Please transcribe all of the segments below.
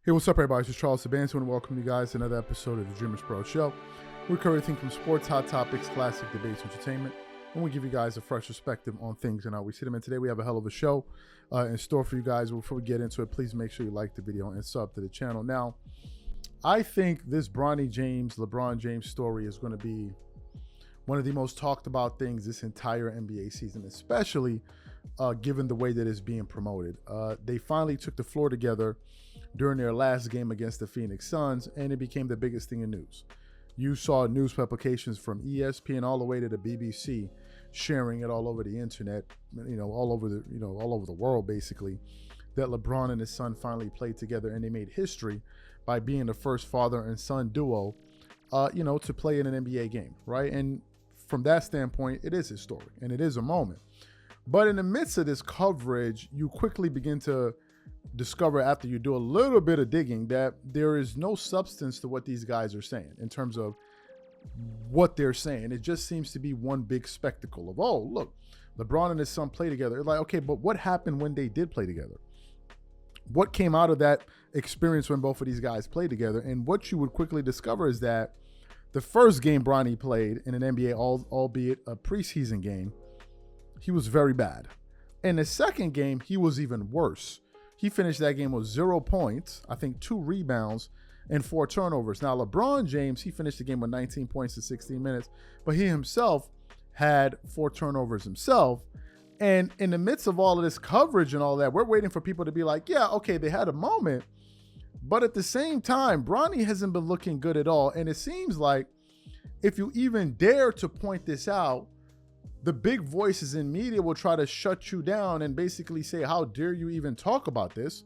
Hey, what's up, everybody? This is Charles Sabansi, and welcome you guys to another episode of the DREAMERSPRO show. We cover everything from sports, hot topics, classic debates, entertainment, and we give you guys a fresh perspective on things and how we see them. And today we have a hell of a show in store for you guys. Before we get into it, please make sure you like the video and sub to the channel. Now, I think this Bronny James, LeBron James story is going to be one of the most talked about things this entire NBA season, especially given the way that it's being promoted. They finally took the floor together during their last game against the Phoenix Suns, and it became the biggest thing in news. You saw news publications from ESPN all the way to the BBC sharing it all over the internet, all over the world, basically, that LeBron and his son finally played together, and they made history by being the first father and son duo, to play in an NBA game, right? And from that standpoint, it is historic, and it is a moment. But in the midst of this coverage, you quickly begin to discover, after you do a little bit of digging, that there is no substance to what these guys are saying in terms of what they're saying. It just seems to be one big spectacle of, oh, look, LeBron and his son play together. It's like, okay, but what happened when they did play together? What came out of that experience when both of these guys played together? And what you would quickly discover is that the first game Bronny played in an NBA, albeit a preseason game, he was very bad. In the second game, he was even worse. He finished that game with 0 points, I think 2 rebounds, and 4 turnovers. Now, LeBron James, he finished the game with 19 points in 16 minutes, but he himself had 4 turnovers himself. And in the midst of all of this coverage and all that, we're waiting for people to be like, yeah, okay, they had a moment. But at the same time, Bronny hasn't been looking good at all. And it seems like if you even dare to point this out, the big voices in media will try to shut you down and basically say, how dare you even talk about this?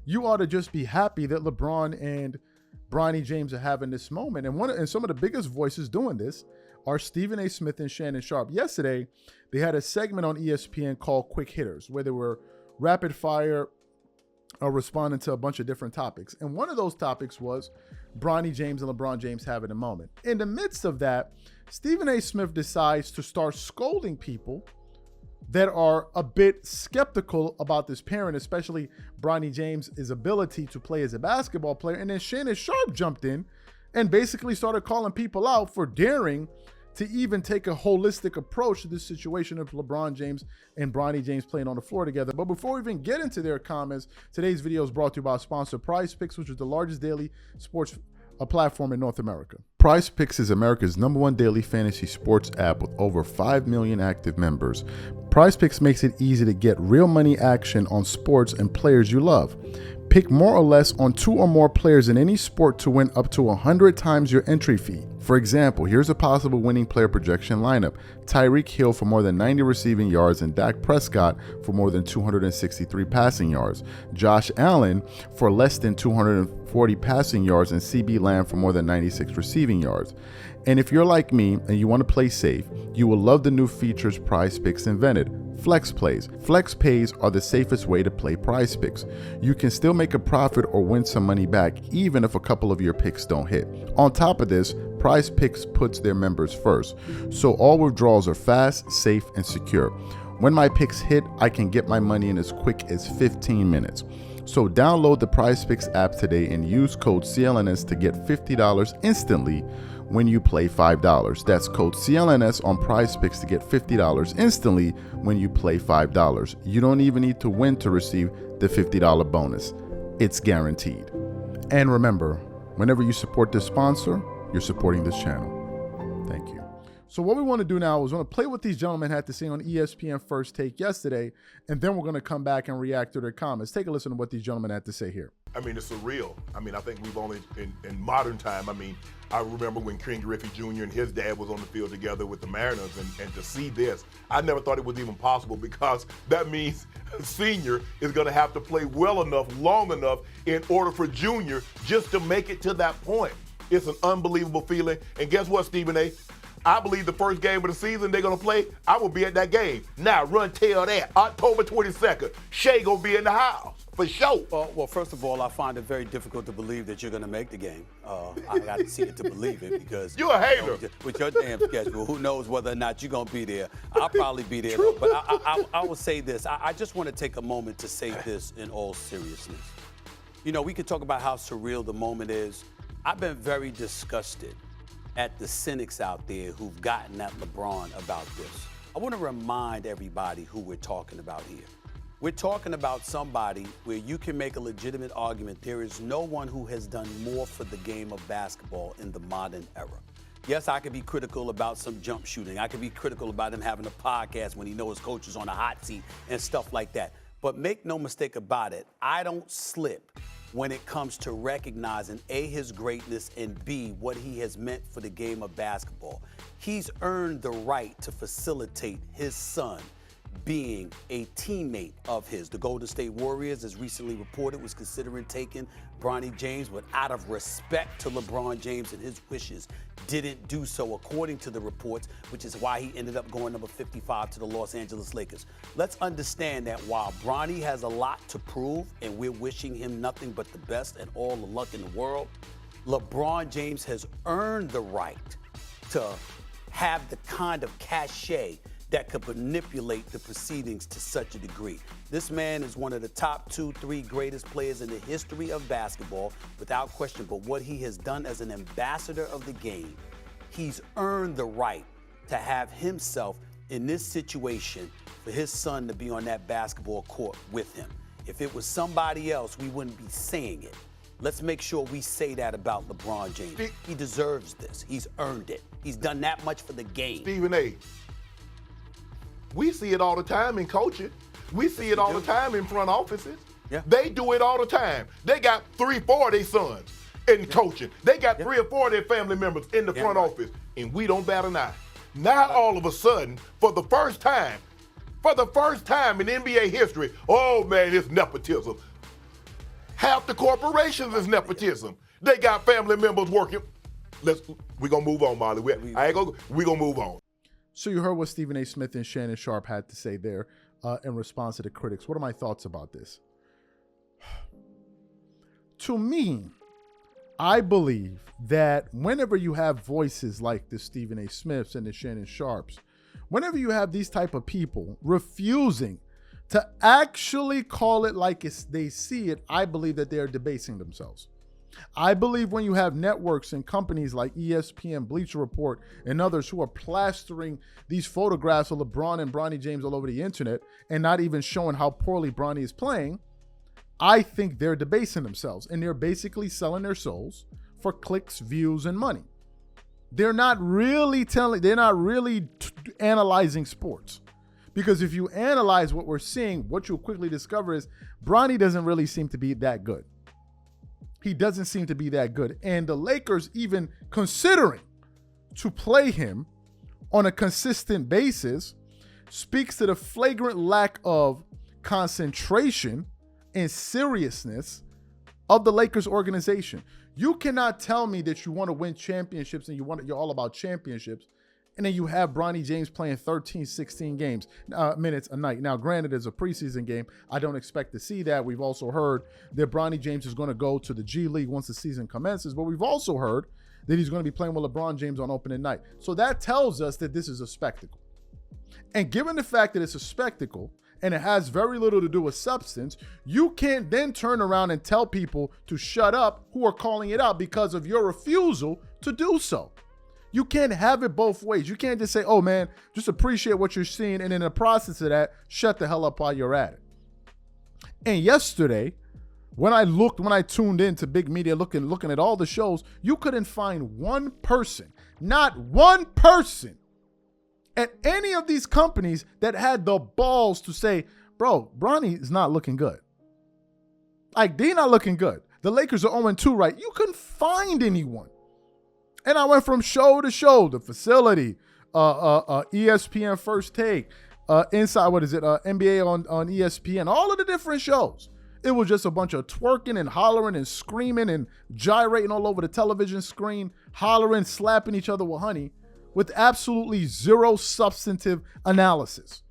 You ought to just be happy that LeBron and Bronny James are having this moment. And some of the biggest voices doing this are Stephen A. Smith and Shannon Sharpe. Yesterday, they had a segment on ESPN called Quick Hitters, where they were rapid fire responding to a bunch of different topics. And one of those topics was Bronny James and LeBron James having a moment. In the midst of that, Stephen A. Smith decides to start scolding people that are a bit skeptical about this pairing, especially Bronny James' ability to play as a basketball player. And then Shannon Sharpe jumped in and basically started calling people out for daring to even take a holistic approach to this situation of LeBron James and Bronny James playing on the floor together. But before we even get into their comments, today's video is brought to you by sponsor PrizePicks, which is the largest daily sports platform in North America. PrizePicks is America's #1 daily fantasy sports app with over 5 million active members. PrizePicks makes it easy to get real money action on sports and players you love. Pick more or less on 2 or more players in any sport to win up to 100 times your entry fee. For example, here's a possible winning player projection lineup: Tyreek Hill for more than 90 receiving yards and Dak Prescott for more than 263 passing yards, Josh Allen for less than 240 passing yards, and CB Lamb for more than 96 receiving yards. And if you're like me and you want to play safe, you will love the new features PrizePicks invented: Flex Plays. Flex Pays are the safest way to play PrizePicks. You can still make a profit or win some money back even if a couple of your picks don't hit. On top of this, PrizePicks puts their members first, so all withdrawals are fast, safe, and secure. When my picks hit, I can get my money in as quick as 15 minutes. So download the PrizePicks app today and use code CLNS to get $50 instantly when you play $5. That's code CLNS on PrizePicks to get $50 instantly when you play $5. You don't even need to win to receive the $50 bonus. It's guaranteed. And remember, whenever you support this sponsor, you're supporting this channel. Thank you. So what we want to do now is we're going to play what these gentlemen had to say on ESPN First Take yesterday, and then we're going to come back and react to their comments. Take a listen to what these gentlemen had to say here. I mean, it's surreal. I mean, I think we've only, in modern time, I remember when King Griffey Jr. and his dad was on the field together with the Mariners, and to see this, I never thought it was even possible, because that means Senior is going to have to play well enough, long enough, in order for Junior just to make it to that point. It's an unbelievable feeling. And guess what, Stephen A.? I believe the first game of the season they're going to play, I will be at that game. Now, run tell that. October 22nd, Shea going to be in the house, for sure. Well, first of all, I find it very difficult to believe that you're going to make the game. I got to see it to believe it, because you're a hater. With your damn schedule, who knows whether or not you're going to be there. I'll probably be there. But I will say this. I just want to take a moment to say this in all seriousness. You know, we could talk about how surreal the moment is. I've been very disgusted at the cynics out there who've gotten at LeBron about this. I want to remind everybody who we're talking about here. We're talking about somebody where you can make a legitimate argument. There is no one who has done more for the game of basketball in the modern era. Yes, I could be critical about some jump shooting. I could be critical about him having a podcast when he knows his coach is on a hot seat and stuff like that. But make no mistake about it, I don't slip when it comes to recognizing A, his greatness, and B, what he has meant for the game of basketball. He's earned the right to facilitate his son being a teammate of his. The Golden State Warriors, as recently reported, was considering taking Bronny James, but out of respect to LeBron James and his wishes, didn't do so according to the reports, which is why he ended up going number 55 to the Los Angeles Lakers. Let's understand that while Bronny has a lot to prove, and we're wishing him nothing but the best and all the luck in the world, LeBron James has earned the right to have the kind of cachet that could manipulate the proceedings to such a degree. This man is one of the top 2-3 greatest players in the history of basketball, without question. But what he has done as an ambassador of the game, he's earned the right to have himself in this situation for his son to be on that basketball court with him. If it was somebody else, we wouldn't be saying it. Let's make sure we say that about LeBron James. He deserves this. He's earned it. He's done that much for the game. Stephen A., we see it all the time in coaching. We see it all the time in front offices. Yeah. They do it all the time. They got 3-4 of their sons in coaching. They got 3 or 4 of their family members in the front office, and we don't bat an eye. Now all of a sudden, for the first time in NBA history, oh man, it's nepotism. Half the corporations is nepotism. They got family members working. We're gonna move on, Molly. We're gonna move on. So you heard what Stephen A. Smith and Shannon Sharpe had to say there in response to the critics. What are my thoughts about this? To me, I believe that whenever you have voices like the Stephen A. Smiths and the Shannon Sharpes, whenever you have these type of people refusing to actually call it like they see it, I believe that they are debasing themselves. I believe when you have networks and companies like ESPN, Bleacher Report, and others who are plastering these photographs of LeBron and Bronny James all over the internet and not even showing how poorly Bronny is playing, I think they're debasing themselves and they're basically selling their souls for clicks, views, and money. They're not really analyzing sports. Because if you analyze what we're seeing, what you'll quickly discover is Bronny doesn't really seem to be that good. He doesn't seem to be that good. And the Lakers even considering to play him on a consistent basis speaks to the flagrant lack of concentration and seriousness of the Lakers organization. You cannot tell me that you want to win championships and you're all about championships, and then you have Bronny James playing 13, 16 minutes a night. Now, granted, it's a preseason game. I don't expect to see that. We've also heard that Bronny James is going to go to the G League once the season commences, but we've also heard that he's going to be playing with LeBron James on opening night. So that tells us that this is a spectacle. And given the fact that it's a spectacle and it has very little to do with substance, you can't then turn around and tell people to shut up who are calling it out because of your refusal to do so. You can't have it both ways. You can't just say, oh man, just appreciate what you're seeing, and in the process of that, shut the hell up while you're at it. And yesterday, when I tuned into big media looking at all the shows, you couldn't find one person, not one person at any of these companies that had the balls to say, bro, Bronny is not looking good. Like, they're not looking good. The Lakers are 0-2, right? You couldn't find anyone. And I went from show to show, the facility, ESPN First Take, NBA on ESPN, all of the different shows. It was just a bunch of twerking and hollering and screaming and gyrating all over the television screen, hollering, slapping each other with honey, with absolutely zero substantive analysis.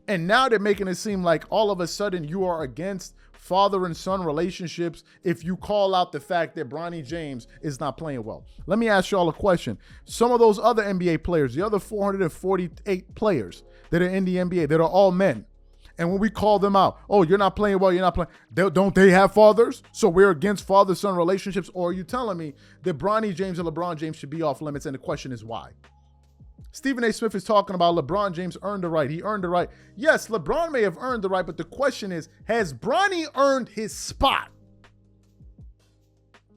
And now they're making it seem like all of a sudden you are against father and son relationships if you call out the fact that Bronny James is not playing well. Let me ask y'all a question. Some of those other NBA players, the other 448 players that are in the NBA, that are all men, And when we call them out, oh, you're not playing well, you're not playing. Don't they have fathers? So we're against father-son relationships? Or are you telling me that Bronny James and LeBron James should be off limits? And the question is why? Stephen A. Smith is talking about LeBron James earned the right. He earned the right. Yes, LeBron may have earned the right, but the question is, has Bronny earned his spot?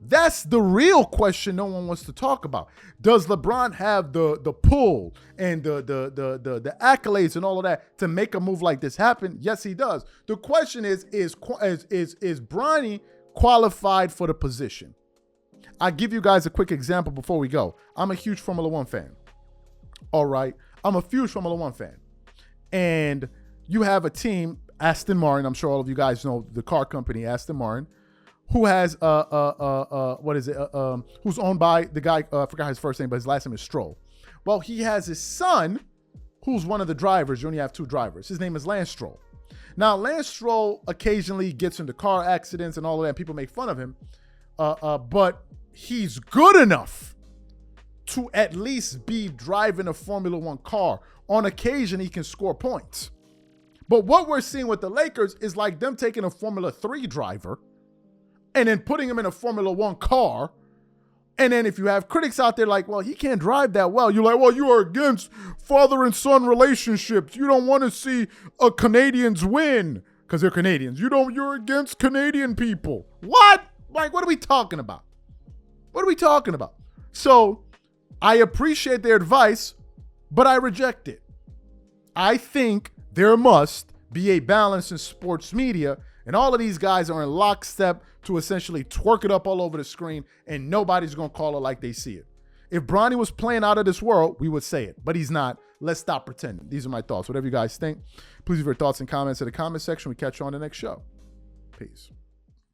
That's the real question no one wants to talk about. Does LeBron have the pull and the accolades and all of that to make a move like this happen? Yes, he does. The question is Bronny qualified for the position? I'll give you guys a quick example before we go. I'm a huge Formula One fan. All right. I'm a huge Formula One fan. And you have a team, Aston Martin. I'm sure all of you guys know the car company, Aston Martin, who has who's owned by the guy, I forgot his first name, but his last name is Stroll. Well, he has his son, who's one of the drivers. You only have two drivers. His name is Lance Stroll. Now, Lance Stroll occasionally gets into car accidents and all of that. People make fun of him, but he's good enough to at least be driving a Formula One car. On occasion, he can score points. But what we're seeing with the Lakers is like them taking a Formula 3 driver and then putting him in a Formula One car. And then if you have critics out there like, well, he can't drive that well. You're like, well, you are against father and son relationships. You don't want to see Canadians win because they're Canadians. You're against Canadian people. What? Like, what are we talking about? What are we talking about? So I appreciate their advice, but I reject it. I think there must be a balance in sports media, and all of these guys are in lockstep to essentially twerk it up all over the screen, and nobody's going to call it like they see it. If Bronny was playing out of this world, we would say it, but he's not. Let's stop pretending. These are my thoughts. Whatever you guys think, please leave your thoughts and comments in the comment section. We catch you on the next show. Peace.